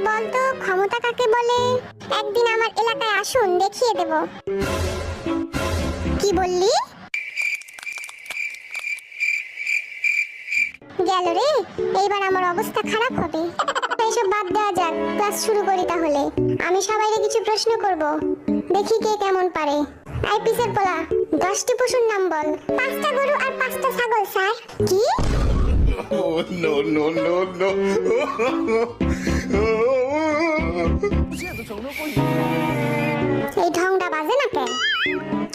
বলতো ক্ষমতা কাকে বলে? একদিন আমার এলাকায় আসুন, দেখিয়ে দেব। কি বললি? গেল রে, এইবার আমার অবস্থা খারাপ হবে। এইসব বাদ দেওয়া যাক, ক্লাস শুরু করি তাহলে। আমি সবাইকে কিছু প্রশ্ন করব, দেখি কে কেমন পারে। এই পিসের পোলা, 10টি পশুর নাম বল। 5টা গরু আর 5টা ছাগল স্যার। কি? Oh, no, no, no, no. এই ঢংটা বাজে না কেন?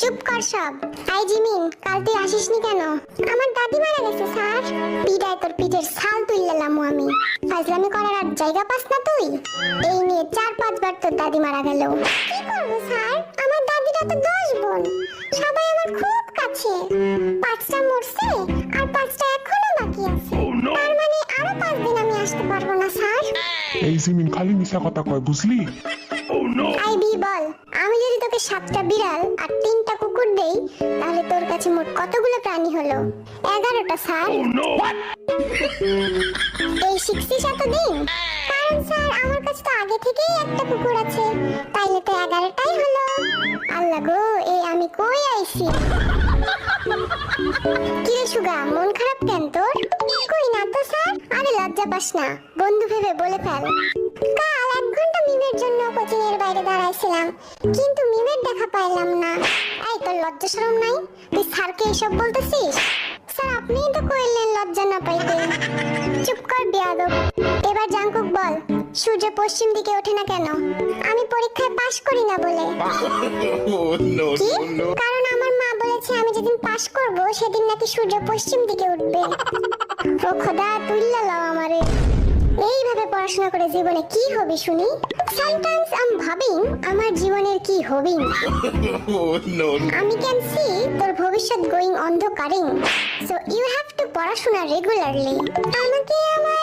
চুপ কর সব। আই জিমিন, কাল তুই আসিসনি কেন? আমার দাদি মারা গেছে স্যার। পিটায় তোর পিঠের ছাল তুললাম আমি। ফাজলামি করার আর জায়গা পাস না তুই? এই নিয়ে 4-5 বার তোর দাদি মারা গেল। কি করবো স্যার, আমার দাদিরা তো 10 বোন, সবাই আমার খুব কাছে। 5টা মরছে আর 5টা এখনো বাকি আছে। তার মানে আরো 5 দিন আমি আসতে পারবো না স্যার। এই জিমিন খালি মিশা কথা কয়, বুঝলি? আইবি বল, আমি যদি তোকে 7টা বিড়াল আর 3টা কুকুর দেই, তাহলে তোর কাছে মোট কতগুলো প্রাণী হলো? 11টা স্যার। এই 67 দিন? কারণ স্যার আমার কাছে তো আগে থেকেই একটা কুকুর আছে, তাইলে তো 11টাই হলো। আল্লাহ গো, এই আমি কই আইছি? কিরে সুগা, মন খারাপ কেন তোর? কই না তো স্যার। আরে লজ্জা পাস না, বন্ধু ভেবে বলে ফেল। কাল 1 ঘন্টা মিমের জন্য কোচিং এর বাইরে দাঁড়াইছিলাম, কিন্তু মিমের দেখা পাইলাম না। এই তোর লজ্জা শরম নাই? তুই স্যারকে এসব বলতেছিস? স্যার আপনিই তো কইলেন লজ্জা না পাইতে। চুপ কর বেয়াদব। এবার জাঙ্কুক বল, সূর্য পশ্চিম দিকে ওঠে না কেন? আমি পরীক্ষায় পাশ করি না বলে। Oh, no, কি? no, no. কারণ আমার মা বলেছে আমি যেদিন পাশ করব সেদিন নাকি সূর্য পশ্চিম দিকে উঠবে। ও খোদা, তুইলা লাও আমারে। এইভাবে পড়াশোনা করে জীবনে কি হবে শুনি? সামটাইমস আই এম ভাবিং আমার জীবনের কি হবিং। Oh, no, no. আমি ক্যান সি তোর ভবিষ্যৎ গোয়িং অন্ধকারিং। সো ইউ হ্যাভ টু পড়াশোনা রেগুলারলি। আমাকে আমার